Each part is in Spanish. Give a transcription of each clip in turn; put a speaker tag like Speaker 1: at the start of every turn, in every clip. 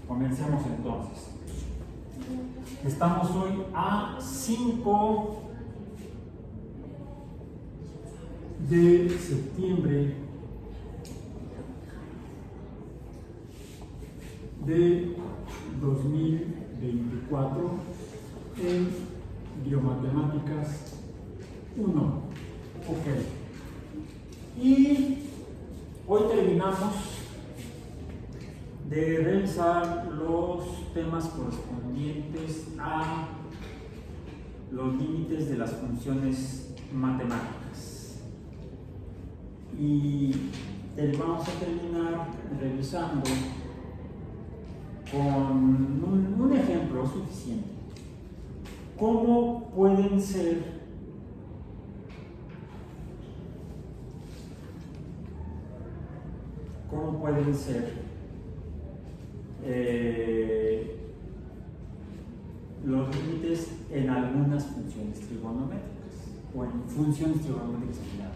Speaker 1: Comencemos entonces. Estamos hoy a 5 de septiembre de 2024 en Biomatemáticas 1. Ok. Y hoy terminamos de revisar los temas correspondientes a los límites de las funciones matemáticas. Y vamos a terminar revisando con un ejemplo suficiente. ¿Cómo pueden ser los límites en algunas funciones trigonométricas o en funciones trigonométricas en general?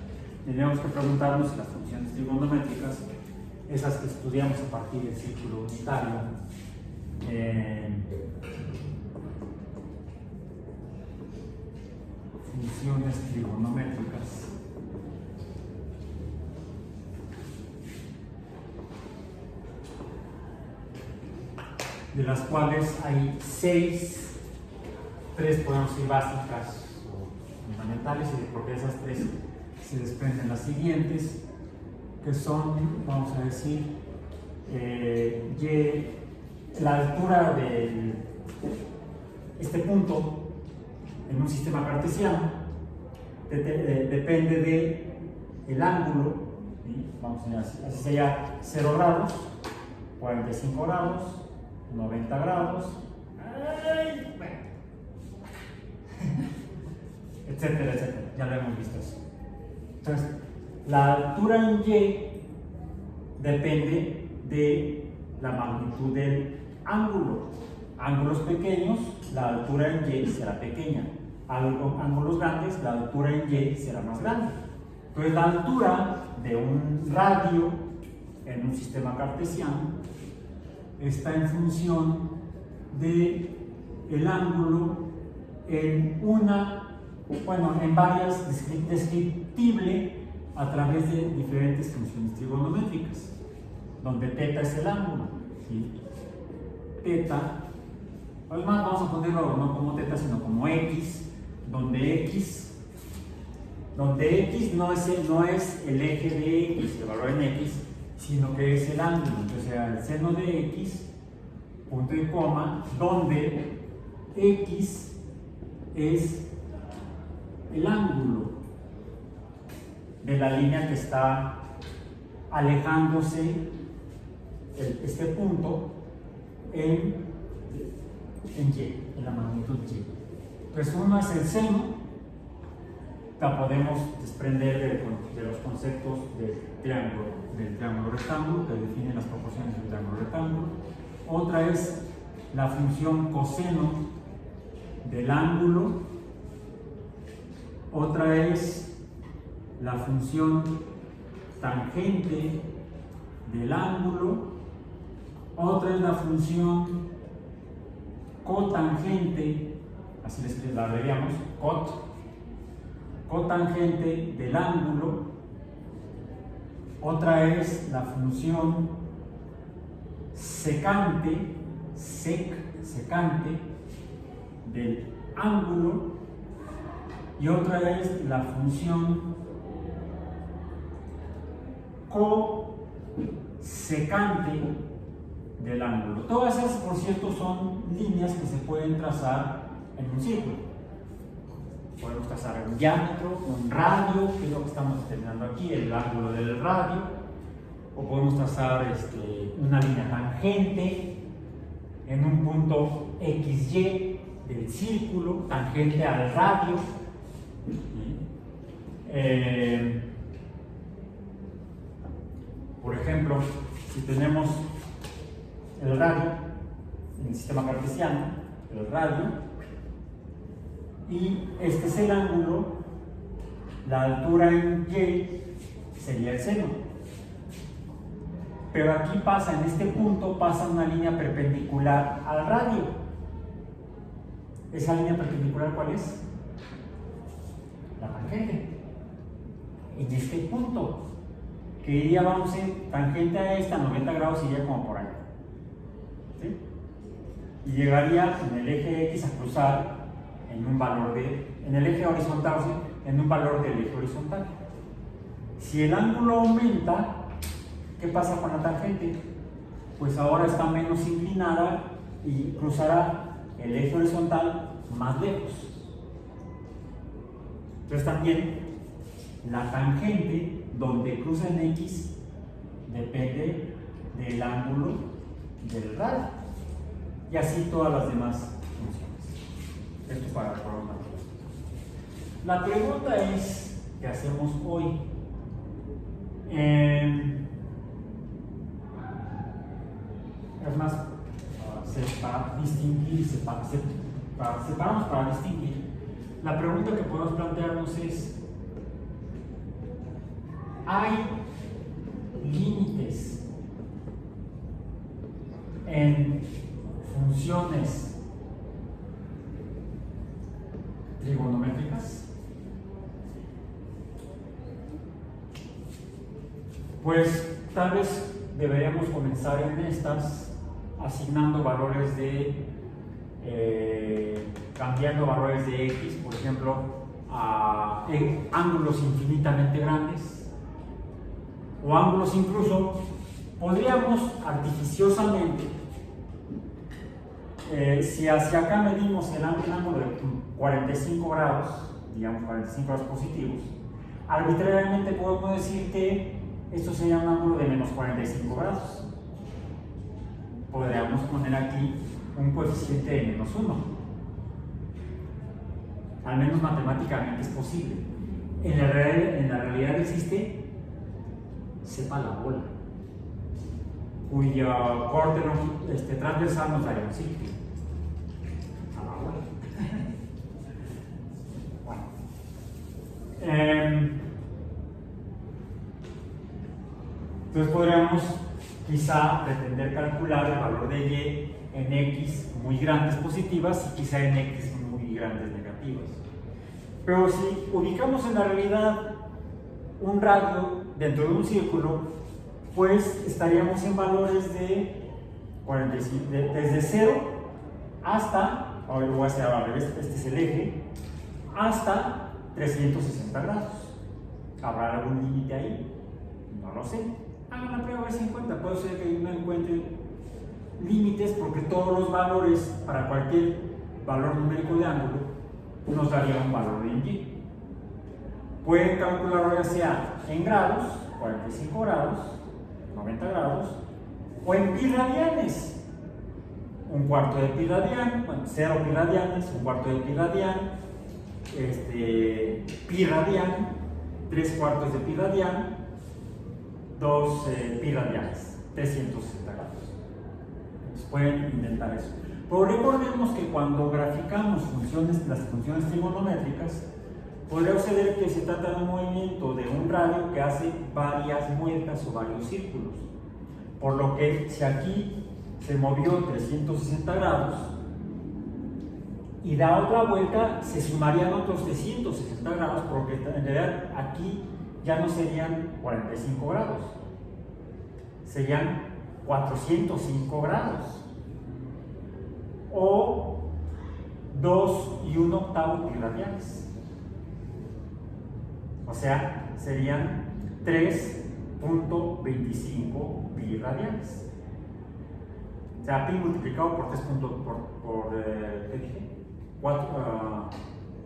Speaker 1: Tendríamos que preguntarnos si las funciones trigonométricas, esas que estudiamos a partir del círculo unitario, funciones trigonométricas, de las cuales hay 6, 3 podemos decir básicas o fundamentales, y porque esas 3 se desprenden las siguientes, que son, vamos a decir, la altura de este punto en un sistema cartesiano depende del ángulo, ¿sí? Vamos a poner así sería 0 grados, 45 grados, 90 grados, etcétera, etcétera. Ya lo hemos visto eso. Entonces, la altura en Y depende de la magnitud del ángulo. Ángulos pequeños, la altura en Y será pequeña. Ángulos grandes, la altura en Y será más grande. Entonces, la altura de un radio en un sistema cartesiano está en función del ángulo en varias, descriptible a través de diferentes funciones trigonométricas, donde θ es el ángulo, ¿sí? Θ, además vamos a ponerlo no como θ sino como x, donde x no es el eje de x, el valor en x, sino que es el ángulo. Entonces será el seno de x, punto y coma, donde x es el ángulo de la línea que está alejándose este punto en Y, en la magnitud Y. Entonces uno es el seno, la podemos desprender de los conceptos del triángulo rectángulo, que define las proporciones del triángulo rectángulo. Otra es la función coseno del ángulo. Otra es la función tangente del ángulo. Otra es la función cotangente, así la abreviamos, cotangente del ángulo. Otra es la función secante del ángulo. Y otra es la función cosecante del ángulo. Todas esas, por cierto, son líneas que se pueden trazar en un círculo. Podemos trazar un diámetro, un radio, que es lo que estamos determinando aquí, el ángulo del radio. O podemos trazar una línea tangente en un punto XY del círculo, tangente al radio. Por ejemplo, si tenemos el radio en el sistema cartesiano, el radio, y este es el ángulo, la altura en Y sería el seno. pero aquí pasa, en este punto, pasa una línea perpendicular al radio. ¿Esa línea perpendicular cuál es? La tangente. En este punto, que iría, vamos en tangente a esta, 90 grados, iría como por allá. ¿Sí? Y llegaría en el eje X a cruzar en un valor en el eje horizontal, ¿sí? En un valor del eje horizontal. Si el ángulo aumenta, ¿qué pasa con la tangente? Pues ahora está menos inclinada y cruzará el eje horizontal más lejos. Entonces también la tangente donde cruza en X depende del ángulo del radio. Y así todas las demás funciones. Esto para probar. La pregunta es, ¿qué hacemos hoy? Es más, para distinguir, separamos para distinguir. La pregunta que podemos plantearnos es, ¿hay límites en funciones trigonométricas? Pues tal vez deberíamos comenzar en estas asignando valores cambiando valores de X, por ejemplo, a ángulos infinitamente grandes, o ángulos incluso, podríamos artificiosamente, si hacia acá medimos el ángulo de 45 grados, digamos 45 grados positivos, arbitrariamente podemos decir que esto sería un ángulo de menos 45 grados. Podríamos poner aquí un coeficiente de menos 1. Al menos matemáticamente es posible. En la realidad existe, sepa la bola, cuyo corte transversal nos daría un círculo. A la bola. Bueno. Entonces podríamos quizá pretender calcular el valor de Y en X muy grandes positivas y quizá en X muy grandes negativas. Pero si ubicamos en la realidad un radio dentro de un círculo, pues estaríamos en valores de 45, desde 0 hasta, ahora lo voy a hacer al revés, este es el eje, hasta 360 grados. ¿Habrá algún límite ahí? No lo sé. Hagan la prueba a ver si encuentra. Puede ser que no encuentre límites porque todos los valores para cualquier valor numérico de ángulo nos daría un valor de Y. Pueden calcularlo ya sea en grados, 45 grados, 90 grados, o en pi radianes. Un cuarto de pi radian, bueno, 0 pi radianes, un cuarto de pi radian, pi radian, 3 cuartos de pi radian, 2 pi radianes, 360 grados. Entonces pueden intentar eso. Pero recordemos que cuando graficamos las funciones trigonométricas, podría suceder que se trata de un movimiento de un radio que hace varias vueltas o varios círculos. Por lo que si aquí se movió 360 grados y da otra vuelta, se sumarían otros 360 grados, porque en realidad aquí ya no serían 45 grados, serían 405 grados, o 2 y 1 octavo pi radianes. O sea, serían 3.25 pi radianes. O sea, pi multiplicado por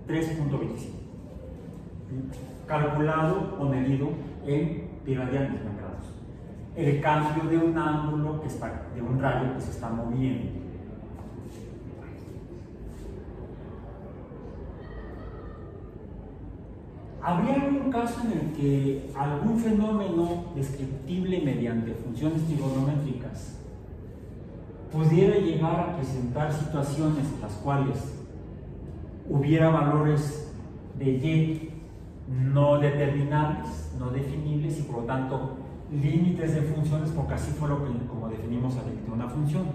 Speaker 1: 3.25. Calculado o medido en pi radianes, no en grados. El cambio de un ángulo de un radio que se está moviendo. ¿Habría algún caso en el que algún fenómeno descriptible mediante funciones trigonométricas pudiera llegar a presentar situaciones en las cuales hubiera valores de Y no determinables, no definibles, y por lo tanto límites de funciones, porque así fue como definimos una función.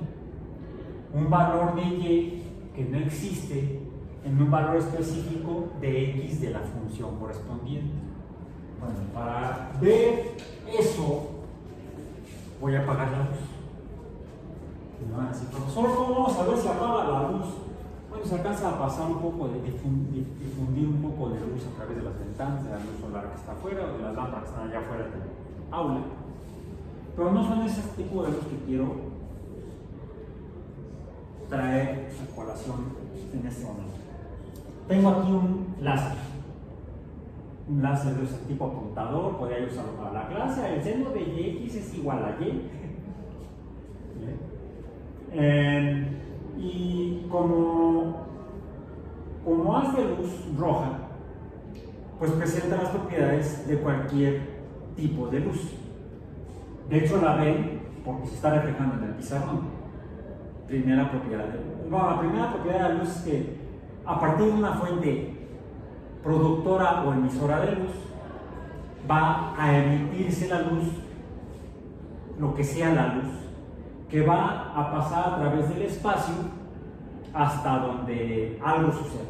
Speaker 1: Un valor de y que no existe en un valor específico de x de la función correspondiente. Bueno, para ver eso, voy a apagar la luz. Y me van a decir, profesor, ¿cómo vamos a ver si apaga la luz? Bueno, se alcanza a pasar un poco difundir un poco de luz a través de las ventanas, de la luz solar que está afuera o de las lámparas que están allá afuera del aula. Pero no son ese tipo de luz que quiero traer a colación en este momento. Tengo aquí un láser. Un láser de ese tipo apuntador, podría usarlo para la clase. El seno de x es igual a y. Y como haz de luz roja, pues presenta las propiedades de cualquier tipo de luz. De hecho, la ven porque se está reflejando en el pizarrón. La primera propiedad de la luz es que a partir de una fuente productora o emisora de luz va a emitirse la luz, lo que sea la luz, que va a pasar a través del espacio hasta donde algo suceda.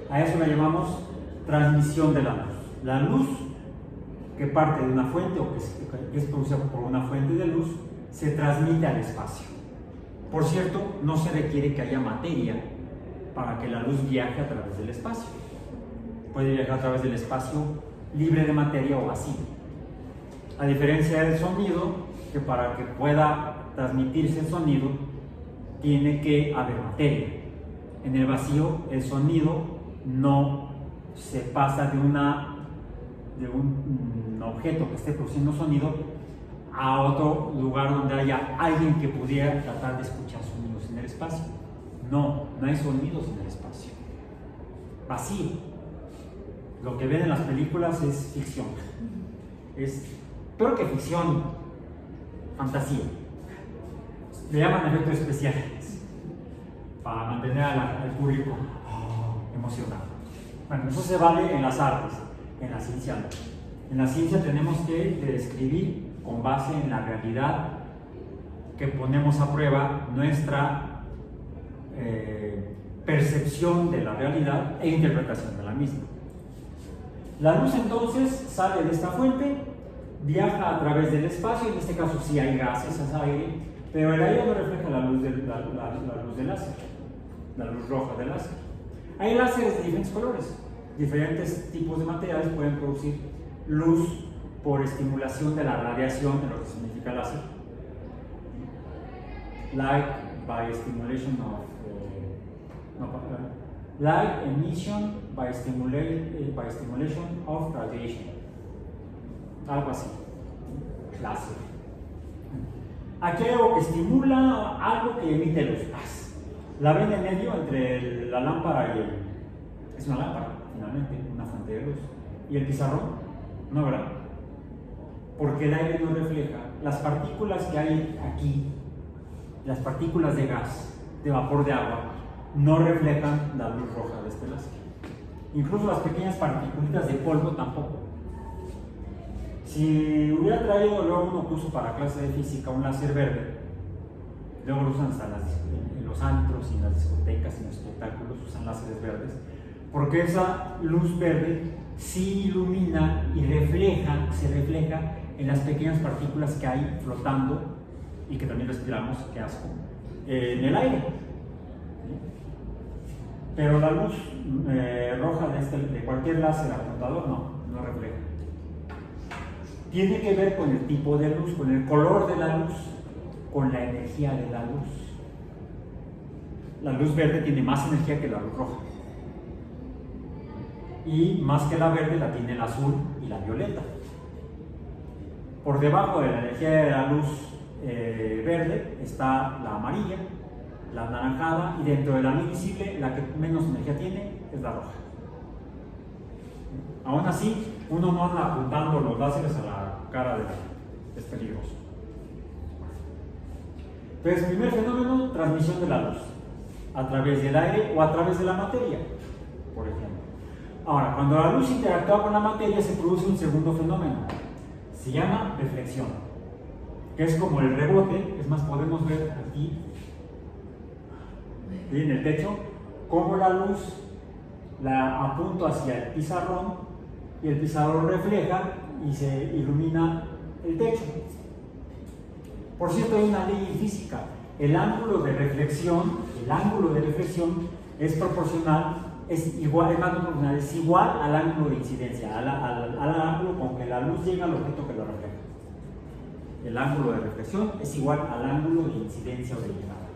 Speaker 1: A eso le llamamos transmisión de la luz. La luz que parte de una fuente o que es producida por una fuente de luz se transmite al espacio. Por cierto, no se requiere que haya materia para que la luz viaje a través del espacio. Puede viajar a través del espacio libre de materia o vacío. A diferencia del sonido, que para que pueda transmitirse el sonido tiene que haber materia. En el vacío el sonido no se pasa de un objeto que esté produciendo sonido a otro lugar donde haya alguien que pudiera tratar de escuchar sonidos en el espacio. No hay sonidos en el espacio. Vacío. Lo que ven en las películas es ficción. Es peor que ficción, fantasía. Le llaman efectos especiales para mantener al público emocionado. Bueno, eso se vale en las artes, en la ciencia no. En la ciencia tenemos que describir con base en la realidad que ponemos a prueba nuestra percepción de la realidad e interpretación de la misma. La luz entonces sale de esta fuente, viaja a través del espacio, en este caso sí hay gases, es aire, pero el aire no refleja la luz del láser, la luz roja del láser. Hay láseres de diferentes colores, diferentes tipos de materiales pueden producir luz por estimulación de la radiación, de lo que significa láser. Light by stimulation light emission by stimulation of radiation. Algo así. Láser. Aquí hay algo que estimula, algo que emite luz. La ven en medio entre la lámpara y es una lámpara, finalmente, una fuente de luz. ¿Y el pizarrón? No, ¿verdad? Porque el aire no refleja. Las partículas que hay aquí, las partículas de gas, de vapor de agua, no reflejan la luz roja de este láser. Incluso las pequeñas partículas de polvo tampoco. Si hubiera traído luego uno que uso para clase de física un láser verde, luego lo usan hasta en los antros y en las discotecas y en los espectáculos usan láseres verdes, porque esa luz verde sí ilumina y se refleja en las pequeñas partículas que hay flotando y que también respiramos, qué asco, en el aire. Pero la luz roja de cualquier láser apuntador no refleja. Tiene que ver con el tipo de luz, con el color de la luz, con la energía de la luz. La luz verde tiene más energía que la luz roja. Y más que la verde la tiene el azul y la violeta. Por debajo de la energía de la luz verde está la amarilla, la anaranjada, y dentro de la luz visible la que menos energía tiene es la roja. Aún así, uno no anda apuntando los láseres a la cara es peligroso. Entonces, primer fenómeno, transmisión de la luz a través del aire o a través de la materia, por ejemplo. Ahora, cuando la luz interactúa con la materia se produce un segundo fenómeno. Se llama reflexión, que es como el rebote. Es más, podemos ver aquí en el techo cómo la luz la apunto hacia el pizarrón y el pizarrón refleja y se ilumina el techo. Por cierto, hay una ley en física: el ángulo de reflexión es proporcional, es igual al ángulo de incidencia, al ángulo con que la luz llega al objeto que lo refleja. El ángulo de reflexión es igual al ángulo de incidencia o de llegada,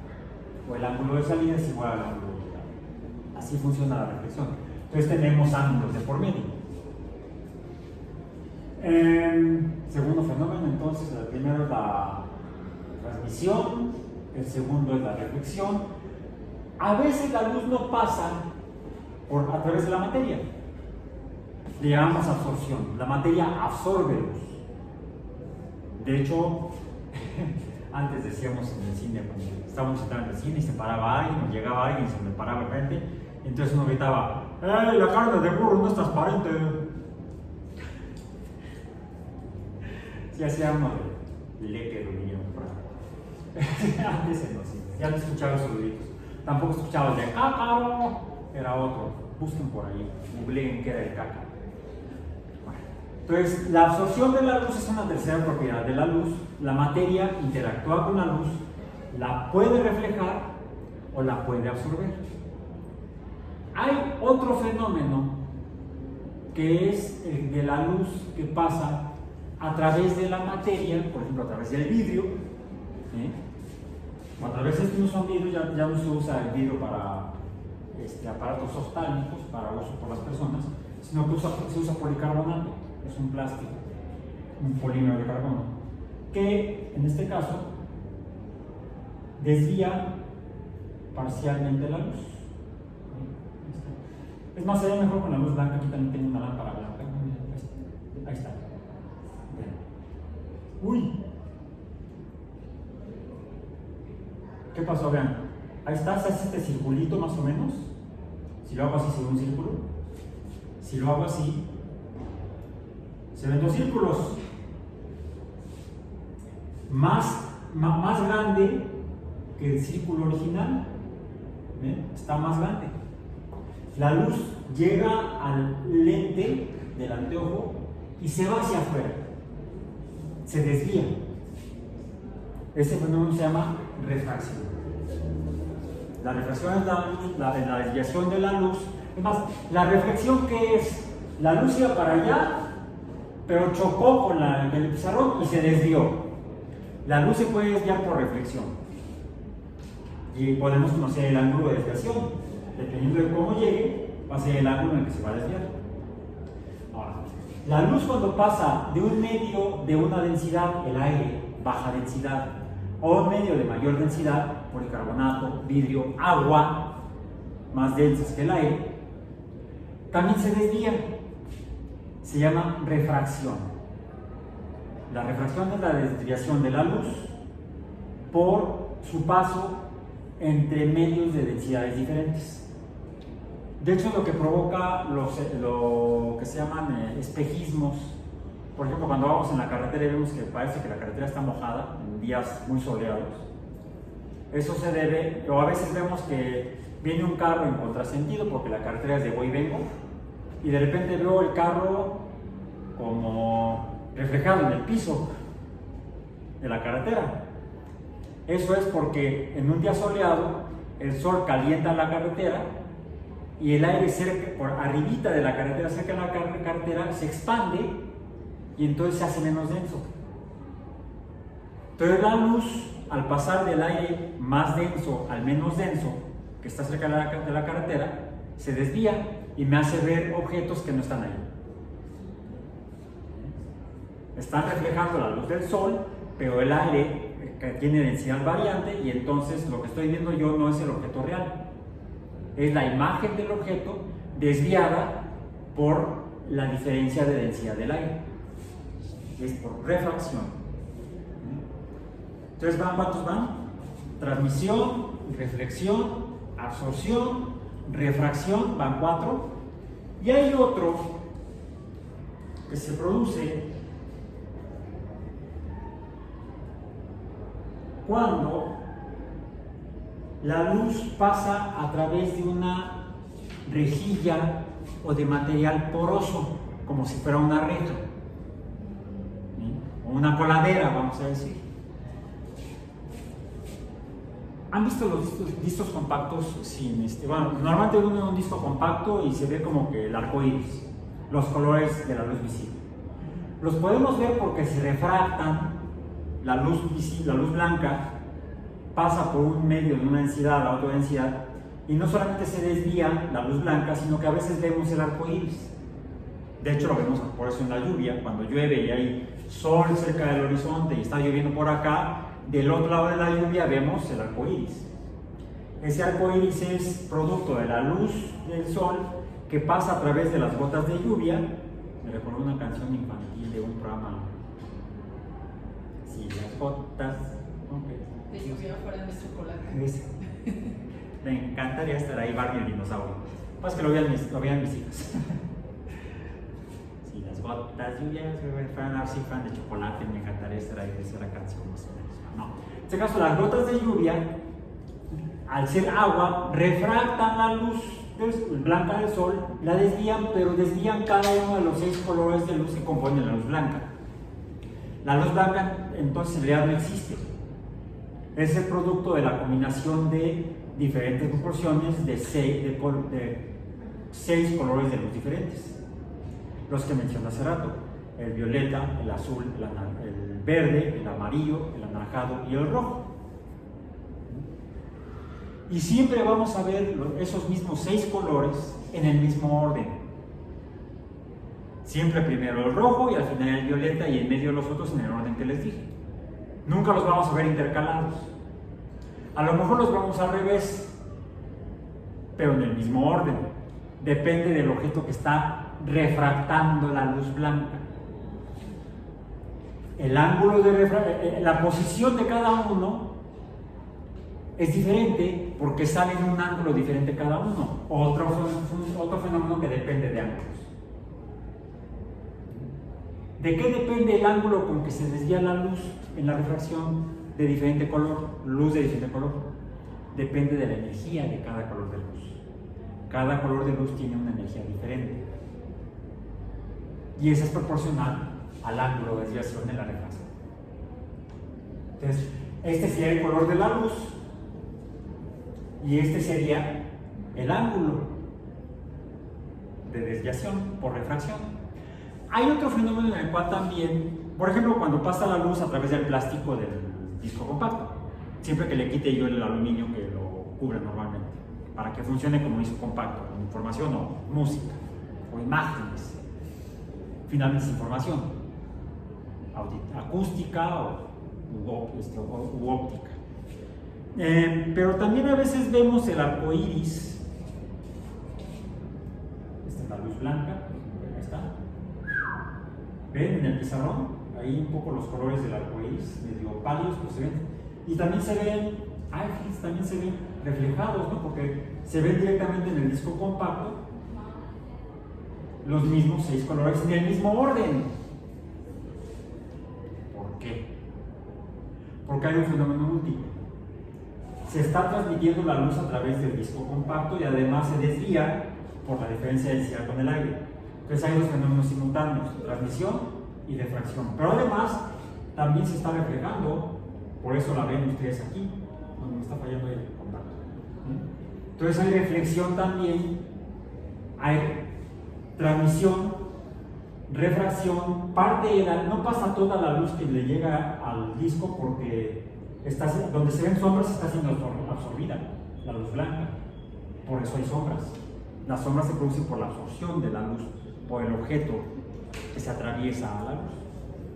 Speaker 1: o el ángulo de salida es igual al ángulo de llegada. Así funciona la reflexión. Entonces tenemos ángulos de por medio. Segundo fenómeno, entonces, el primero es la transmisión, el segundo es la reflexión. A veces la luz no pasa a través de la materia. Le llamamos absorción. La materia absorbe luz. De hecho, antes decíamos en el cine, cuando estábamos sentados en el cine y se paraba alguien, o llegaba alguien y se me paraba enfrente, entonces uno gritaba: ¡Ey, la carne de burro no es transparente! Si hacíamos de leque, lo diríamos por ahí. Antes en los cines, ya no escuchaba esos ruiditos. Tampoco escuchaba el de cácaro, era otro. Busquen por ahí, googleen qué era el cácaro. Bueno, entonces, la absorción de la luz es una tercera propiedad de la luz. La materia interactúa con la luz, la puede reflejar o la puede absorber. Hay otro fenómeno que es el de la luz que pasa a través de la materia, por ejemplo, a través del vidrio. A veces no son vidrios, ya no se usa el vidrio para aparatos oftálmicos, para uso por las personas, sino que se usa policarbonato. Es un plástico, un polímero de carbono, que en este caso desvía parcialmente la luz. Es más, sería mejor con la luz blanca. Aquí también tengo una lámpara blanca. Ahí está. Uy, ¿qué pasó? Vean, ahí está, se hace este circulito más o menos. Si lo hago así, se ve un círculo. Si lo hago así, se ven dos círculos. Más grande que el círculo original. ¿Ven? Está más grande. La luz llega al lente del anteojo y se va hacia afuera. Se desvía. Ese fenómeno se llama refracción. La refracción es la desviación de la luz. Es más, la reflexión, ¿qué es? La luz iba para allá, pero chocó con el pizarrón y se desvió. La luz se puede desviar por reflexión. Y podemos conocer el ángulo de desviación. Dependiendo de cómo llegue, va a ser el ángulo en el que se va a desviar. Ahora, la luz, cuando pasa de un medio de una densidad, el aire, baja densidad, o un medio de mayor densidad, policarbonato, vidrio, agua, más densas que el aire, también se desvía. Se llama refracción. La refracción es la desviación de la luz por su paso entre medios de densidades diferentes. De hecho, lo que provoca lo que se llaman espejismos, por ejemplo, cuando vamos en la carretera y vemos que parece que la carretera está mojada en días muy soleados, eso se debe, o a veces vemos que viene un carro en contrasentido porque la carretera es de voy y vengo, y de repente veo el carro como reflejado en el piso de la carretera. Eso es porque en un día soleado el sol calienta la carretera y el aire cerca, por arribita de la carretera, cerca de la carretera, se expande y entonces se hace menos denso. Entonces la luz, al pasar del aire más denso al menos denso, que está cerca de la carretera, se desvía y me hace ver objetos que no están ahí. Están reflejando la luz del sol, pero el aire tiene densidad variante y entonces lo que estoy viendo yo no es el objeto real. Es la imagen del objeto desviada por la diferencia de densidad del aire. Es por refracción. Entonces, ¿cuántos van? Transmisión, reflexión, absorción, refracción, van 4. Y hay otro que se produce cuando la luz pasa a través de una rejilla o de material poroso, como si fuera una reja, ¿sí? O una coladera, vamos a decir. ¿Han visto los discos compactos sin bueno, normalmente uno ve un disco compacto y se ve como que el arco iris, los colores de la luz visible. Los podemos ver porque se refractan, la luz visible, la luz blanca pasa por un medio de una densidad a otra densidad y no solamente se desvía la luz blanca, sino que a veces vemos el arco iris. De hecho lo vemos por eso en la lluvia, cuando llueve y hay sol cerca del horizonte y está lloviendo por acá, del otro lado de la lluvia vemos el arco iris. Ese arco iris es producto de la luz del sol que pasa a través de las gotas de lluvia. Me recuerdo una canción infantil de un programa. Si las gotas
Speaker 2: de lluvia fueran de chocolate.
Speaker 1: Me encantaría estar ahí, Barney el dinosaurio. Pues que lo vean mis hijas. Si las gotas de lluvia fueran así, fan de chocolate, me encantaría estar ahí, esa es la canción más o menos. No. En este caso, las gotas de lluvia, al ser agua, refractan la luz blanca del sol, la desvían, pero desvían cada uno de los 6 colores de luz que componen la luz blanca. La luz blanca, entonces, en realidad no existe. Es el producto de la combinación de diferentes proporciones de 6 colores de luz diferentes. Los que mencioné hace rato: el violeta, el azul, el verde, el amarillo, el anaranjado y el rojo. Y siempre vamos a ver esos mismos 6 colores en el mismo orden. Siempre primero el rojo y al final el violeta y en medio los otros en el orden que les dije. Nunca los vamos a ver intercalados. A lo mejor los vamos al revés, pero en el mismo orden. Depende del objeto que está refractando la luz blanca. El ángulo de la posición de cada uno es diferente porque sale en un ángulo diferente cada uno. Otro fenómeno que depende de ángulos. ¿De qué depende el ángulo con que se desvía la luz en la refracción de diferente color? Luz de diferente color. Depende de la energía de cada color de luz. Cada color de luz tiene una energía diferente. Y esa es proporcional al ángulo de desviación de la refracción. Entonces, este sería el color de la luz y este sería el ángulo de desviación por refracción. Hay otro fenómeno en el cual también, por ejemplo, cuando pasa la luz a través del plástico del disco compacto, siempre que le quite yo el aluminio que lo cubre normalmente, para que funcione como disco compacto, con información o música o imágenes, finalmente es información acústica u óptica. Pero también a veces vemos el arco iris. Esta es la luz blanca, ahí está. ¿Ven en el pizarrón? Ahí un poco los colores del arco iris, medio pálidos, pues se ven. Y también se ven, también se ven reflejados, ¿no? Porque se ven directamente en el disco compacto los mismos 6 colores en el mismo orden. ¿Por qué? Porque hay un fenómeno múltiple. Se está transmitiendo la luz a través del disco compacto y además se desvía por la diferencia de densidad con el aire. Entonces hay dos fenómenos simultáneos: transmisión y refracción. Pero además también se está reflejando, por eso la ven ustedes aquí, donde me está fallando el contacto. Entonces hay reflexión también, hay transmisión, refracción, no pasa toda la luz que le llega al disco porque donde se ven sombras está siendo absorbida la luz blanca, por eso hay sombras. Las sombras se producen por la absorción de la luz, por el objeto que se atraviesa a la luz.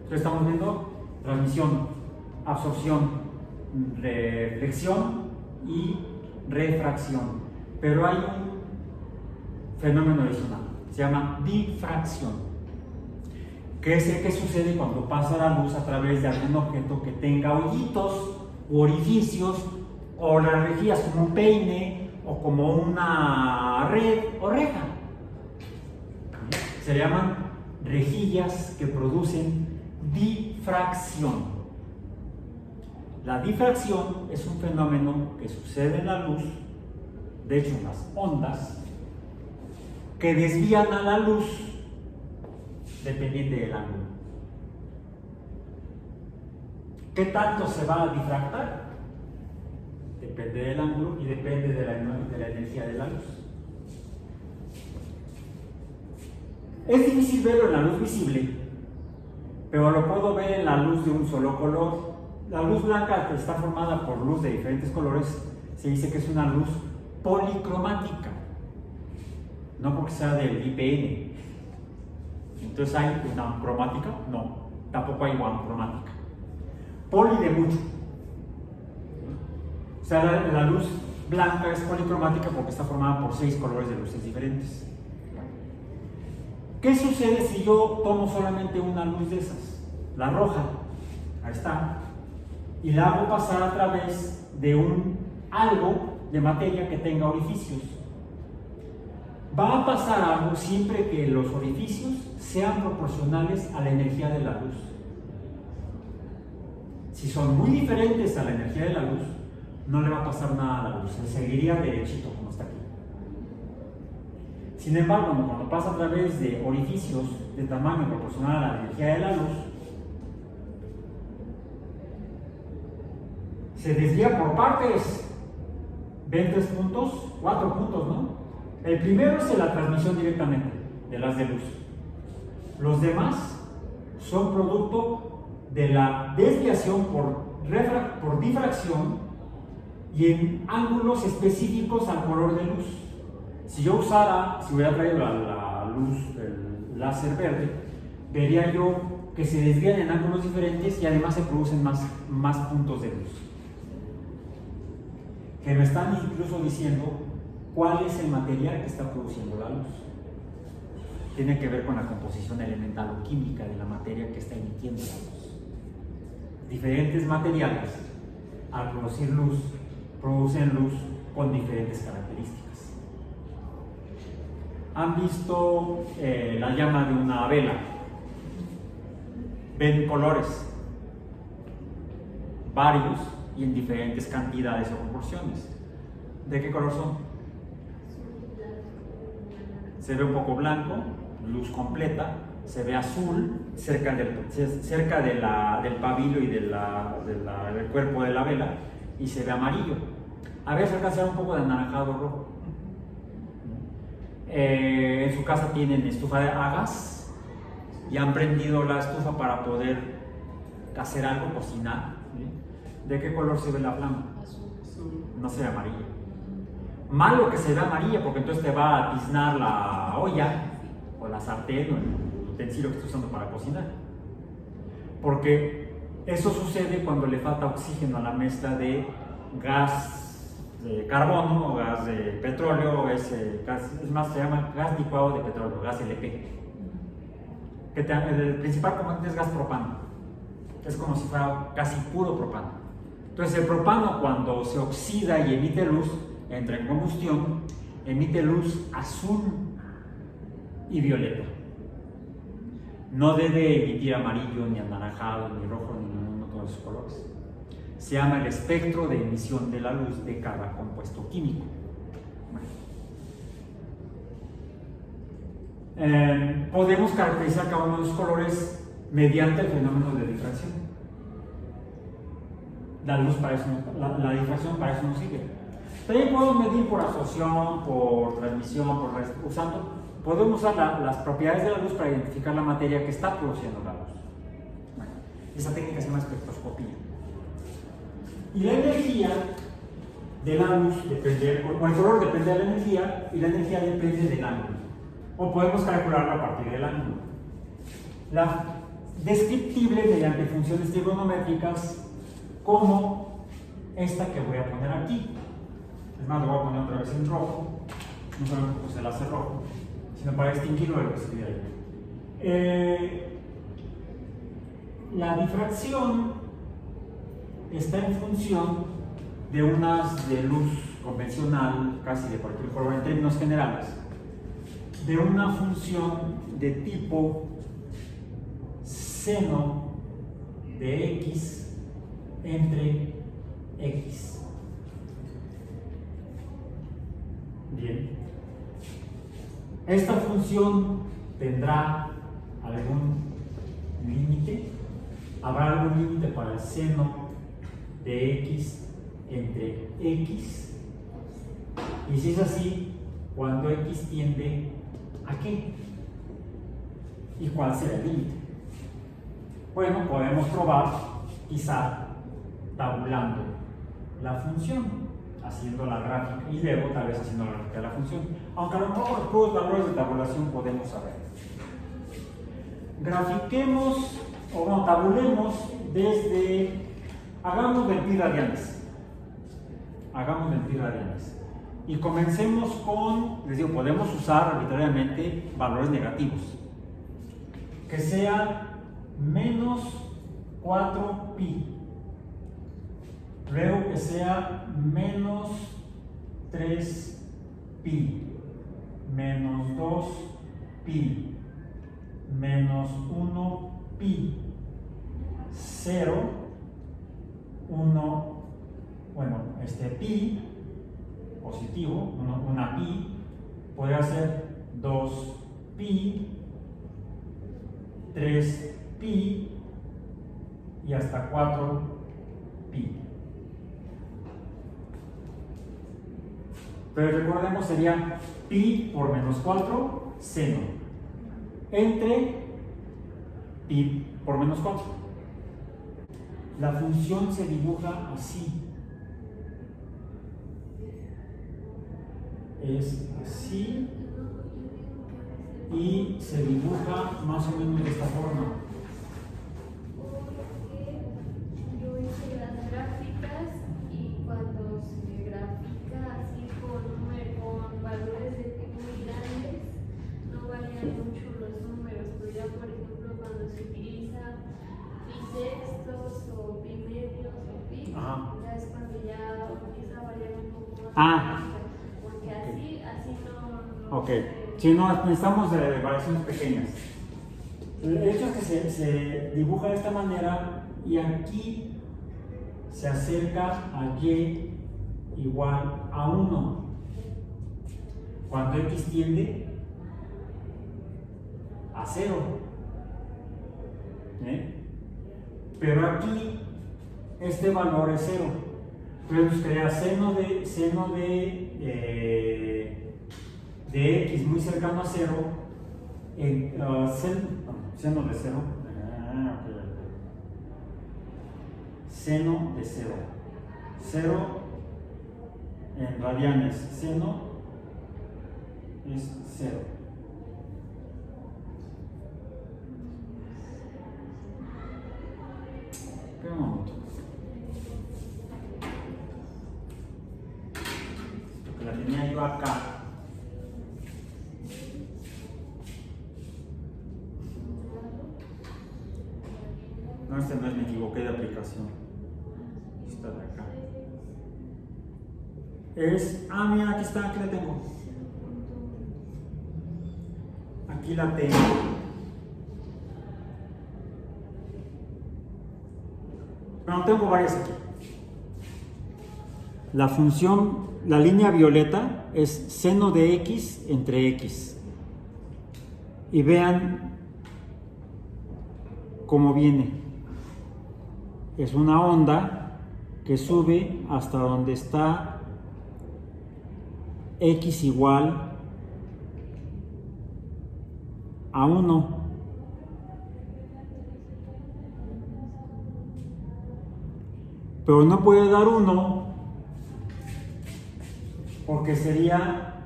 Speaker 1: Entonces estamos viendo transmisión, absorción, reflexión y refracción. Pero hay un fenómeno adicional, se llama difracción, que es el que sucede cuando pasa la luz a través de algún objeto que tenga hoyitos u orificios, o las rejillas como un peine o como una red o reja. Se llaman rejillas que producen difracción. La difracción es un fenómeno que sucede en la luz, de hecho en las ondas, que desvían a la luz dependiente del ángulo. ¿Qué tanto se va a difractar? Depende del ángulo y depende de la energía de la luz. Es difícil verlo en la luz visible, pero lo puedo ver en la luz de un solo color. La luz blanca, que está formada por luz de diferentes colores, se dice que es una luz policromática, no porque sea del IPN. Entonces, ¿hay una cromática? No, tampoco hay one cromática. Poli de mucho. O sea, la luz blanca es policromática porque está formada por 6 colores de luces diferentes. ¿Qué sucede si yo tomo solamente una luz de esas? La roja, ahí está, y la hago pasar a través de algo de materia que tenga orificios. Va a pasar algo siempre que los orificios sean proporcionales a la energía de la luz. Si son muy diferentes a la energía de la luz, no le va a pasar nada a la luz, se seguiría derechito como está aquí. Sin embargo, cuando pasa a través de orificios de tamaño proporcional a la energía de la luz, se desvía por partes. ¿Ven 3 puntos? 4 puntos, ¿no? El primero es la transmisión directamente de las de luz. Los demás son producto de la desviación por difracción y en ángulos específicos al color de luz. Si hubiera traído la luz, el láser verde, vería yo que se desvían en ángulos diferentes y además se producen más puntos de luz. Que me están incluso diciendo cuál es el material que está produciendo la luz. Tiene que ver con la composición elemental o química de la materia que está emitiendo la luz. Diferentes materiales, al producir luz, producen luz con diferentes características. ¿Han visto la llama de una vela? Ven colores, varios y en diferentes cantidades o proporciones. ¿De qué color son? Se ve un poco blanco, luz completa, se ve azul cerca del pabilo y del cuerpo de la vela, y se ve amarillo. A veces alcanza un poco de anaranjado rojo. En su casa tienen estufa a gas y han prendido la estufa para poder hacer algo, cocinar. ¿De qué color se ve la flama?
Speaker 2: Azul.
Speaker 1: No se ve amarilla. Malo que se vea amarilla, porque entonces te va a tiznar la olla o la sartén o el utensilio que estás usando para cocinar. Porque eso sucede cuando le falta oxígeno a la mezcla de gas de carbono o gas de petróleo, es más, se llama gas licuado de petróleo, gas LP. El principal componente es gas propano, es como si fuera casi puro propano. Entonces el propano, cuando se oxida y emite luz, entra en combustión, emite luz azul y violeta. No debe emitir amarillo, ni anaranjado, ni rojo, ni ninguno de todos esos colores. Se llama el espectro de emisión de la luz de cada compuesto químico. Podemos caracterizar cada uno de los colores mediante el fenómeno de difracción. La luz para eso, la difracción para eso no sirve. También podemos medir por absorción, por transmisión, podemos usar las propiedades de la luz para identificar la materia que está produciendo la luz. Bueno, esa técnica se llama espectroscopía. Y la energía de la luz depende, o el color depende de la energía, y la energía depende del ángulo. O podemos calcularlo a partir del ángulo. La descriptible mediante funciones trigonométricas como esta que voy a poner aquí. Es más, lo voy a poner otra vez en rojo. No solamente puse el láser rojo, sino para distinguirlo de lo que escribí ahí. La difracción está en función de unas de luz convencional, casi de cualquier color en términos generales, de una función de tipo seno de x entre x. Bien. Esta función tendrá algún límite. ¿Habrá algún límite para el seno de x entre x? Y si es así, ¿cuándo x tiende a qué? ¿Y cuál será el límite? Bueno, podemos probar quizá tabulando la función, haciendo la gráfica y luego tal vez haciendo la gráfica de la función. Aunque a lo mejor los puros valores de tabulación podemos saber. Grafiquemos o no, tabulemos desde, hagamos 20 radianes. Hagamos 20 radianes. Y comencemos con, les digo, podemos usar arbitrariamente valores negativos. Que sea menos 4pi. Luego que sea menos 3pi. Menos 2pi. Menos 1pi. 0. 1. Bueno, pi positivo, una pi, podría ser 2pi, 3pi y hasta 4pi. Pero recordemos, sería pi por menos 4 seno entre pi por menos 4. La función se dibuja así. Es así y se dibuja más o menos de esta forma.
Speaker 3: Yo hice las gráficas y cuando se grafica así con valores de pi muy grandes, no varían mucho los números, pero ya por ejemplo cuando se utiliza pi sextos o pi medios o pi, ya es cuando ya empieza a variar un poco más.
Speaker 1: Ok, si no, necesitamos variaciones pequeñas. El hecho es que se dibuja de esta manera y aquí se acerca a y igual a 1. Cuando x tiende a 0. Pero aquí este valor es 0. Entonces crea seno de x muy cercano a 0, seno de 0, seno de 0, 0 en radianes, seno es 0. Espera un momento. Porque la tenía yo acá. No, no es, me equivoqué de aplicación. Esta de acá. Mira, aquí está, aquí la tengo. Aquí la tengo. Bueno, tengo varias aquí. La función, la línea violeta es seno de x entre x. Y vean cómo viene. Es una onda que sube hasta donde está x igual a 1. Pero no puede dar 1 porque sería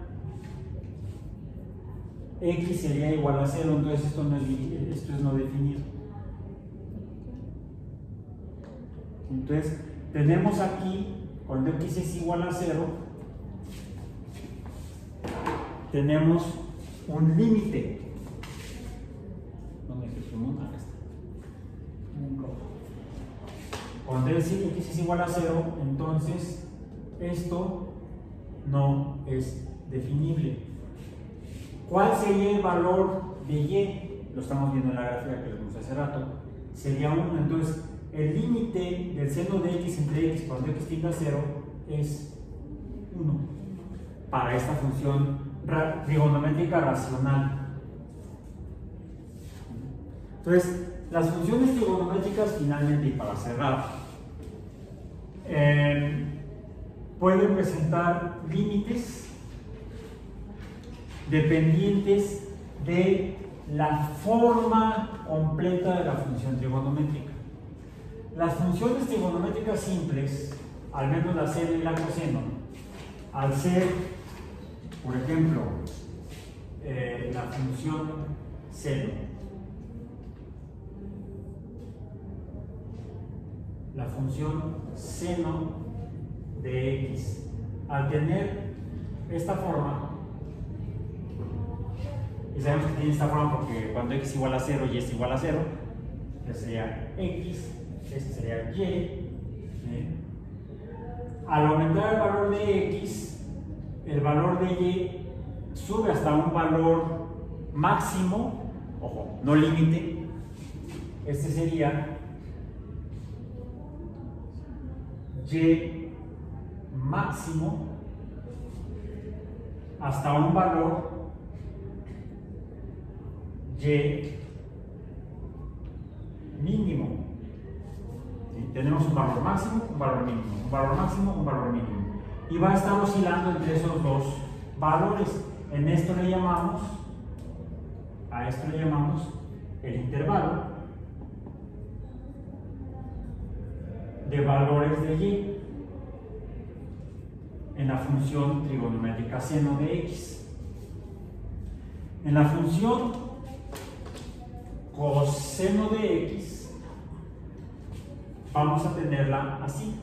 Speaker 1: x sería igual a 0, entonces esto es no definido. Entonces tenemos aquí, cuando x es igual a 0, tenemos un límite. ¿Dónde es el común? Acá está. Cuando x es igual a 0, entonces esto no es definible. ¿Cuál sería el valor de y? Lo estamos viendo en la gráfica que les puse hace rato. Sería 1, entonces el límite del seno de x entre x cuando x tiende a 0 es 1 para esta función trigonométrica racional. Entonces, las funciones trigonométricas finalmente, y para cerrar, pueden presentar límites dependientes de la forma completa de la función trigonométrica. Las funciones trigonométricas simples, al menos la seno y la coseno, al ser, por ejemplo, la función seno, la función seno de x, al tener esta forma, y sabemos que tiene esta forma porque cuando x igual a 0 y es igual a 0, que sería x, este sería y. Al aumentar el valor de x, el valor de y sube hasta un valor máximo, ojo, no límite. Este sería y máximo hasta un valor y mínimo. ¿Sí? Tenemos un valor máximo, un valor mínimo, un valor máximo, un valor mínimo. Y va a estar oscilando entre esos dos valores. A esto le llamamos el intervalo de valores de y en la función trigonométrica seno de x. En la función coseno de x vamos a tenerla así.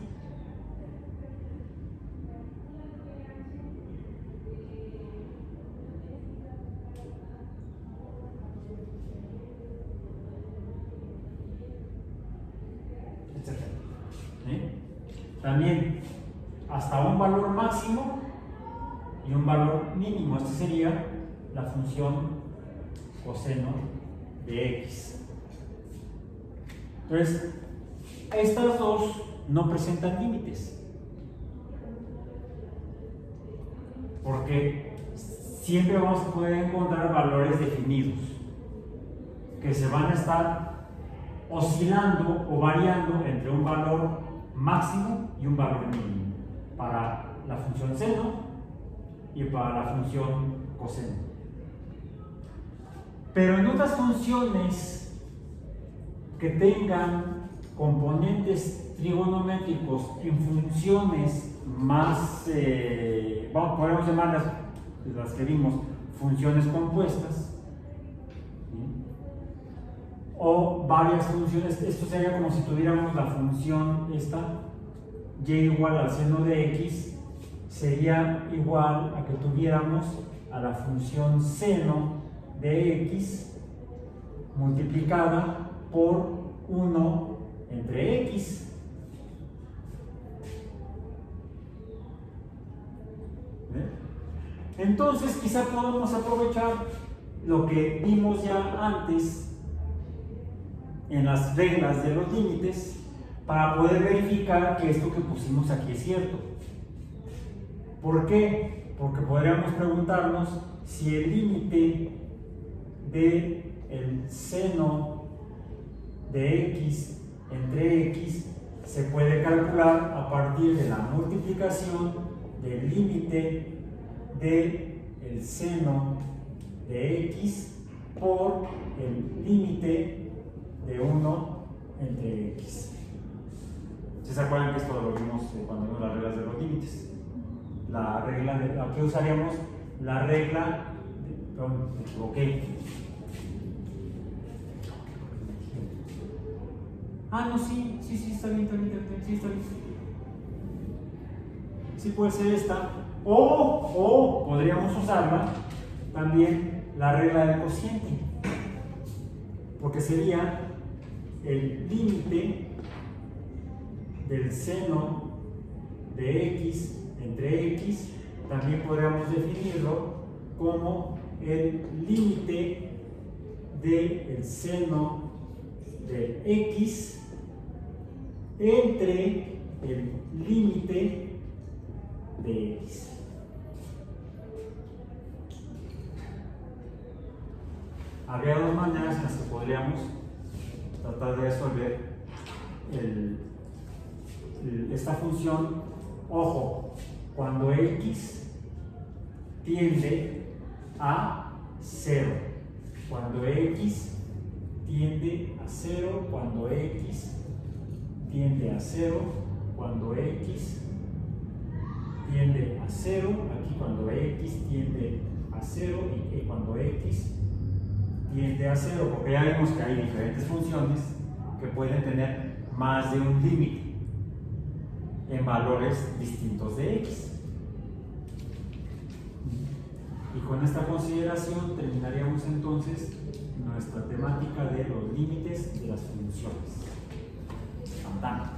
Speaker 1: También hasta un valor máximo y un valor mínimo. Esta sería la función coseno de x. Entonces, estas dos no presentan límites, porque siempre vamos a poder encontrar valores definidos que se van a estar oscilando o variando entre un valor máximo y un valor mínimo para la función seno y para la función coseno. Pero en otras funciones que tengan componentes trigonométricos en funciones más, podemos llamarlas, las que vimos, funciones compuestas, o varias funciones. Esto sería como si tuviéramos la función esta, y igual al seno de x, sería igual a que tuviéramos a la función seno de x multiplicada por 1 entre x. Entonces quizá podemos aprovechar lo que vimos ya antes en las reglas de los límites para poder verificar que esto que pusimos aquí es cierto. ¿Por qué? Porque podríamos preguntarnos si el límite del seno de x entre x se puede calcular a partir de la multiplicación del límite del seno de x por el límite de 1 entre x. ¿Sí se acuerdan que esto lo vimos cuando vimos las reglas de los límites? La regla de, aquí usaríamos la regla perdón, me equivoqué. No, sí, está bien, sí, está bien. Sí puede ser esta, o podríamos usarla también la regla del cociente, porque sería el límite del seno de x entre x, también podríamos definirlo como el límite del seno de x entre el límite de x. Habría dos maneras en las que podríamos tratar de resolver esta función. Ojo, cuando x tiende a 0, cuando x tiende a 0, cuando x tiende a 0, cuando x tiende a 0, aquí cuando x tiende a 0 y cuando x tiende a 0, porque ya vemos que hay diferentes funciones que pueden tener más de un límite en valores distintos de x. Y con esta consideración terminaríamos entonces nuestra temática de los límites de las funciones. Fantástico.